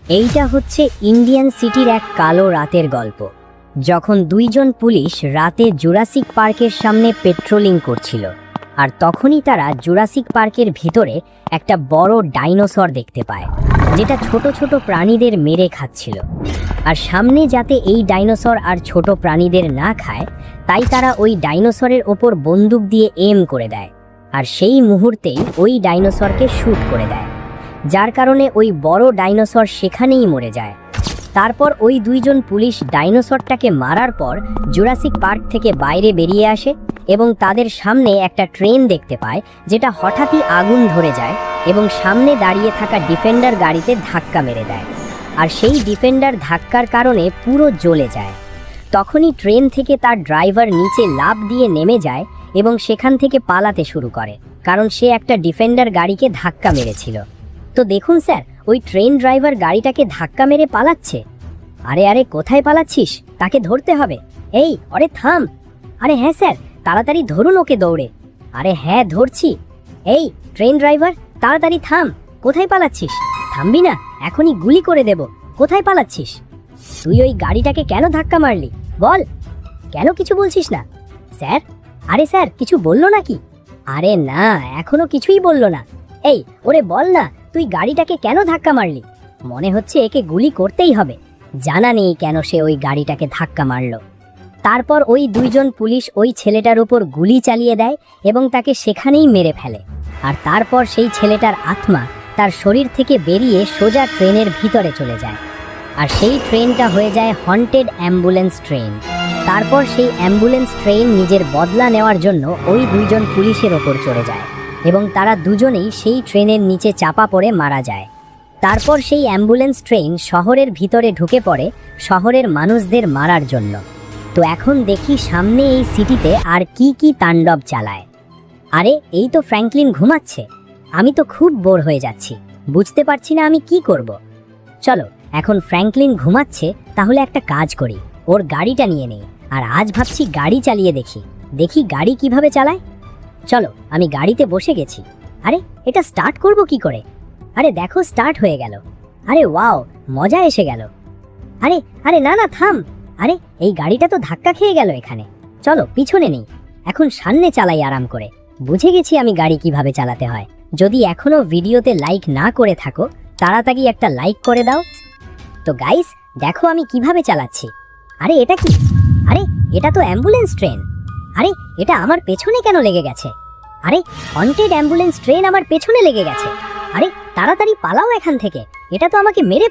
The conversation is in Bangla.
এইটা হচ্ছে ইন্ডিয়ান সিটির এক কালো রাতের গল্প। যখন দুইজন পুলিশ রাতে জুরাসিক পার্কের সামনে পেট্রোলিং করছিল, আর তখনই তারা জুরাসিক পার্কের ভিতরে একটা বড় ডাইনোসর দেখতে পায়, যেটা ছোট ছোট প্রাণীদের মেরে খাচ্ছিল। আর সামনে যাতে এই ডাইনোসর আর ছোট প্রাণীদের না খায়, তাই তারা ওই ডাইনোসরের ওপর বন্দুক দিয়ে এম করে দেয়, আর সেই মুহূর্তেই ওই ডাইনোসরকে শ্যুট করে দেয়, যার কারণে ওই বড় ডাইনোসর সেখানেই মরে যায়। তারপর ওই দুইজন পুলিশ ডাইনোসরটাকে মারার পর জুরাসিক পার্ক থেকে বাইরে বেরিয়ে আসে এবং তাদের সামনে একটা ট্রেন দেখতে পায়, যেটা হঠাৎই আগুন ধরে যায় এবং সামনে দাঁড়িয়ে থাকা ডিফেন্ডার গাড়িতে ধাক্কা মেরে দেয়, আর সেই ডিফেন্ডার ধাক্কার কারণে পুরো জ্বলে যায়। তখনই ট্রেন থেকে তার ড্রাইভার নিচে লাফ দিয়ে নেমে যায় এবং সেখান থেকে পালাতে শুরু করে, কারণ সে একটা ডিফেন্ডার গাড়িকে ধাক্কা মেরেছিল। তো দেখুন স্যার, ওই ট্রেন ড্রাইভার গাড়িটাকে ধাক্কা মেরে পালাচ্ছে। আরে আরে কোথায় পালাচ্ছিস? তাকে ধরতে হবে। এই আরে থাম। আরে হ্যাঁ স্যার, তাড়াতাড়ি ধরুন ওকে দৌড়ে। আরে হ্যাঁ ধরছি। এই ট্রেন ড্রাইভার, তাড়াতাড়ি থাম। কোথায় পালাচ্ছিস? থামবি না, এখনই গুলি করে দেব। কোথায় পালাচ্ছিস? তুই ওই গাড়িটাকে কেন ধাক্কা মারলি বল? কেন কিছু বলছিস না? স্যার, আরে স্যার কিছু বললো নাকি? আরে না, এখনো কিছুই বললো না। এই ওরে বল না, তুই গাড়িটাকে কেন ধাক্কা মারলি? মনে হচ্ছে একে গুলি করতেই হবে। জানা নেই কেন সে ওই গাড়িটাকে ধাক্কা মারল। তারপর ওই দুইজন পুলিশ ওই ছেলেটার উপর গুলি চালিয়ে দেয় এবং তাকে সেখানেই মেরে ফেলে। আর তারপর সেই ছেলেটার আত্মা তার শরীর থেকে বেরিয়ে সোজা ট্রেনের ভিতরে চলে যায়, আর সেই ট্রেনটা হয়ে যায় হন্টেড অ্যাম্বুলেন্স ট্রেন। তারপর সেই অ্যাম্বুলেন্স ট্রেন নিজের বদলা নেওয়ার জন্য ওই দুইজন পুলিশের ওপর চড়ে যায় এবং তারা দুজনেই সেই ট্রেনের নিচে চাপা পড়ে মারা যায়। তারপর সেই অ্যাম্বুলেন্স ট্রেন শহরের ভিতরে ঢুকে পড়ে শহরের মানুষদের মারার জন্য। তো এখন দেখি সামনে এই সিটিতে আর কি কি তাণ্ডব চালায়। আরে এই তো ফ্র্যাঙ্কলিন ঘুমাচ্ছে। আমি তো খুব বোর হয়ে যাচ্ছি, বুঝতে পারছি না আমি কি করব। চলো, এখন ফ্র্যাঙ্কলিন ঘুমাচ্ছে, তাহলে একটা কাজ করি, ওর গাড়িটা নিয়ে নেই। আর আজ ভাবছি গাড়ি চালিয়ে দেখি গাড়ি কিভাবে চালায়। চলো, আমি গাড়িতে বসে গেছি। আরে এটা স্টার্ট করব কি করে? আরে দেখো স্টার্ট হয়ে গেল। আরে ওয়াও, মজা এসে গেল। আরে আরে না না থাম। আরে এই গাড়িটা তো ধাক্কা খেয়ে গেল এখানে। চলো পিছনে নেই, এখন সামনে চালাই আরাম করে। বুঝে গেছি আমি গাড়ি কিভাবে চালাতে হয়। যদি এখনো ভিডিওতে লাইক না করে থাকো, তাড়াতাড়ি একটা লাইক করে দাও। তো গাইস দেখো আমি কিভাবে চালাচ্ছি। আরে এটা কি? আরে এটা তো অ্যাম্বুলেন্স ট্রেন। আরে এটা আমার পেছনে কেন লেগে গেছে? আরে হন্টেড অ্যাম্বুলেন্স ট্রেন আমার পেছনে লেগে গেছে। আরে তাড়াতাড়ি পালাও এখান থেকে, এটা তো আমাকে মেরে